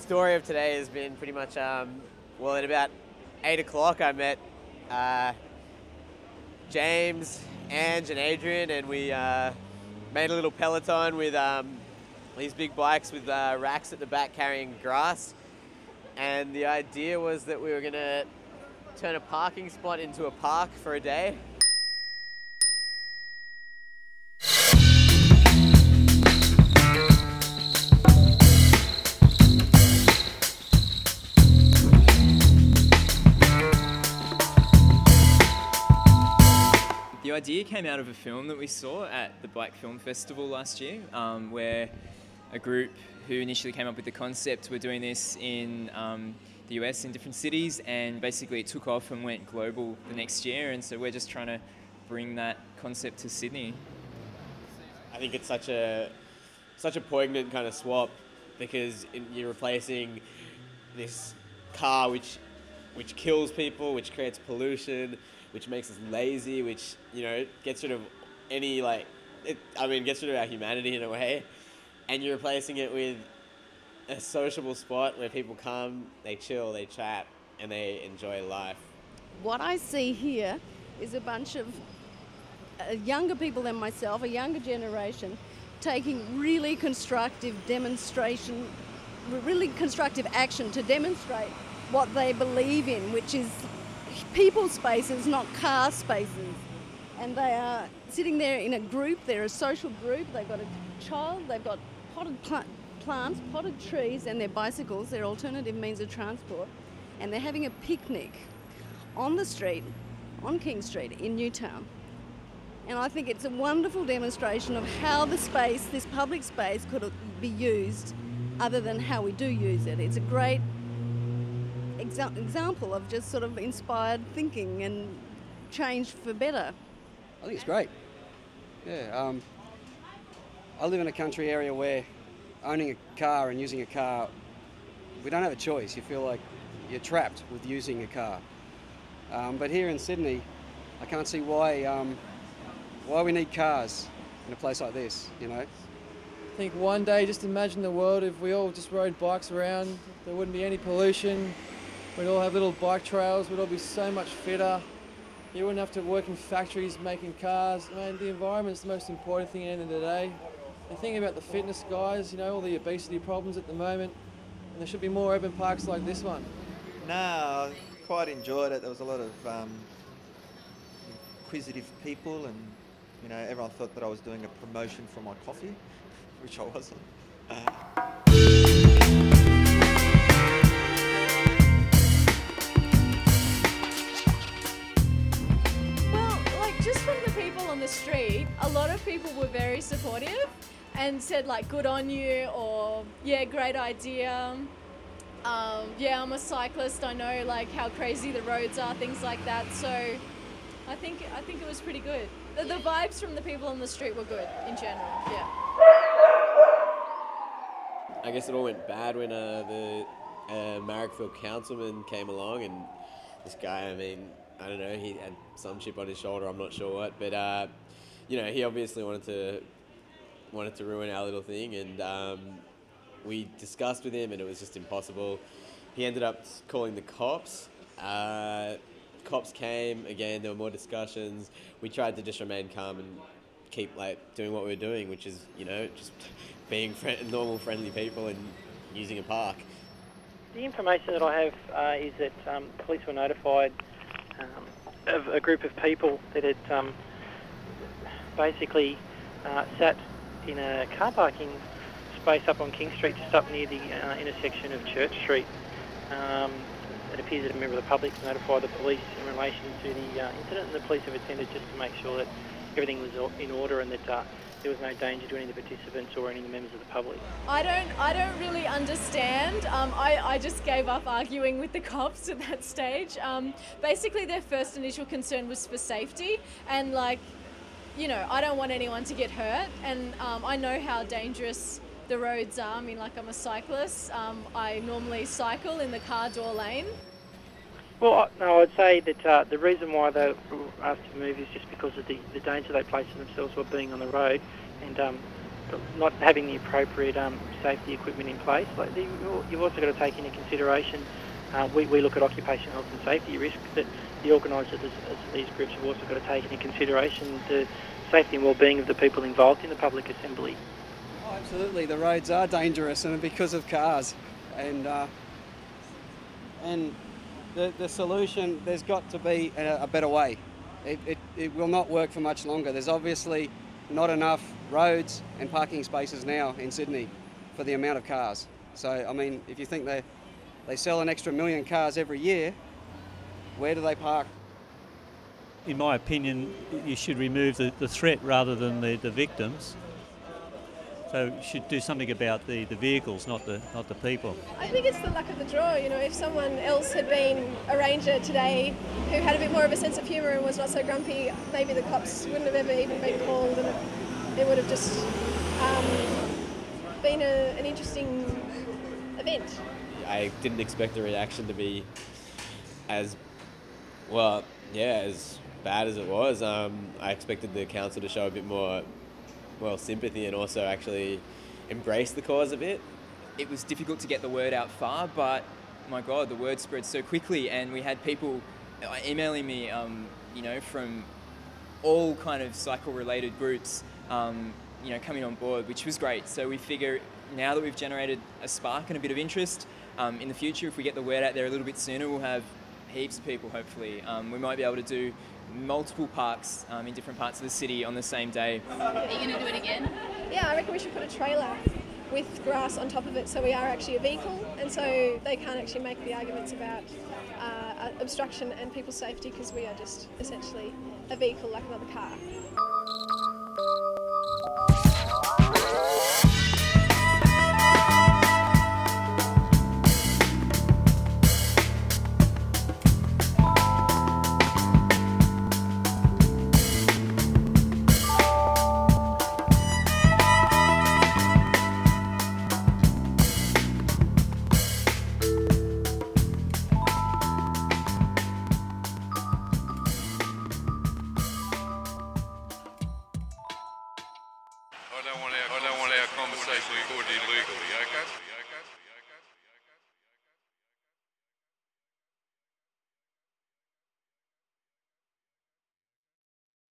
story of today has been pretty much, well, at about 8 o'clock I met James, Ange and Adrian, and we made a little peloton with these big bikes with racks at the back carrying grass. And the idea was that we were going to turn a parking spot into a park for a day. The idea came out of a film that we saw at the Bike Film Festival last year, where a group who initially came up with the concept were doing this in the US in different cities, and basically it took off and went global the next year, and so we're just trying to bring that concept to Sydney. I think it's such a poignant kind of swap, because you're replacing this car which kills people, which creates pollution, which makes us lazy, which, you know, gets rid of any, gets rid of our humanity in a way. And you're replacing it with a sociable spot where people come, they chill, they chat, and they enjoy life. What I see here is a bunch of younger people than myself, a younger generation, taking really constructive action to demonstrate what they believe in, which is people spaces, not car spaces. And they are sitting there in a group, they're a social group, they've got a child, they've got potted plants, potted trees, and their bicycles, their alternative means of transport, and they're having a picnic on the street, on King Street in Newtown. And I think it's a wonderful demonstration of how the space, this public space, could be used other than how we do use it. It's a great example of just sort of inspired thinking and change for better. I think it's great. Yeah, I live in a country area where owning a car and using a car, we don't have a choice. You feel like you're trapped with using a car. But here in Sydney, I can't see why we need cars in a place like this, you know. I think one day, just imagine the world if we all just rode bikes around, there wouldn't be any pollution, we'd all have little bike trails, we'd all be so much fitter. You wouldn't have to work in factories making cars. I mean, the environment's the most important thing at the end of the day. And thinking about the fitness guys, you know, all the obesity problems at the moment, and there should be more urban parks like this one. No, I quite enjoyed it. There was a lot of inquisitive people, and you know, everyone thought that I was doing a promotion for my coffee, which I wasn't. On the street, a lot of people were very supportive and said like good on you, or yeah, great idea, yeah, I'm a cyclist, I know like how crazy the roads are, things like that. So I think it was pretty good. The vibes from the people on the street were good in general. Yeah, I guess it all went bad when the Marrickville councilman came along, and this guy, I mean, I don't know, he had some chip on his shoulder, I'm not sure what, but you know, he obviously wanted to ruin our little thing, and we discussed with him, and it was just impossible. He ended up calling the cops. Cops came again, there were more discussions. We tried to just remain calm and keep doing what we were doing, which is, you know, just being normal, friendly people and using a park. The information that I have is that police were notified of a group of people that had basically sat in a car parking space up on King Street, just up near the intersection of Church Street. It appears that a member of the public notified the police in relation to the incident, and the police have attended just to make sure that everything was in order and that there was no danger to any of the participants or any of the members of the public. I don't really understand. I just gave up arguing with the cops at that stage. Basically, their first initial concern was for safety, and like, you know, I don't want anyone to get hurt, and I know how dangerous the roads are. I mean, like, I'm a cyclist. I normally cycle in the car door lane. Well, no, I'd say that the reason why they were asked to move is just because of the danger they place in themselves by being on the road, and not having the appropriate safety equipment in place. Like you've also got to take into consideration. We look at occupational health and safety risks, but the organisers of these groups have also got to take into consideration the safety and well-being of the people involved in the public assembly. Oh, absolutely, the roads are dangerous, and because of cars. And the solution, there's got to be a better way. It will not work for much longer. There's obviously not enough roads and parking spaces now in Sydney for the amount of cars. So, I mean, if you think they sell an extra 1 million cars every year, where do they park? In my opinion, you should remove the threat rather than the victims. So you should do something about the vehicles, not the people. I think it's the luck of the draw. You know, if someone else had been a ranger today who had a bit more of a sense of humour and was not so grumpy, maybe the cops wouldn't have ever even been called, and it would have just been an interesting event. I didn't expect the reaction to be as as bad as it was. I expected the council to show a bit more sympathy and also actually embrace the cause a bit. It was difficult to get the word out far, but my God, the word spread so quickly, and we had people emailing me, from all kind of cycle-related groups, coming on board, which was great. So we figure now that we've generated a spark and a bit of interest, in the future, if we get the word out there a little bit sooner, we'll have heaps of people, hopefully. We might be able to do multiple parks in different parts of the city on the same day. Are you going to do it again? Yeah, I reckon we should put a trailer with grass on top of it so we are actually a vehicle, and so they can't actually make the arguments about obstruction and people's safety, because we are just essentially a vehicle like another car. I don't want our conversation recorded illegally, okay?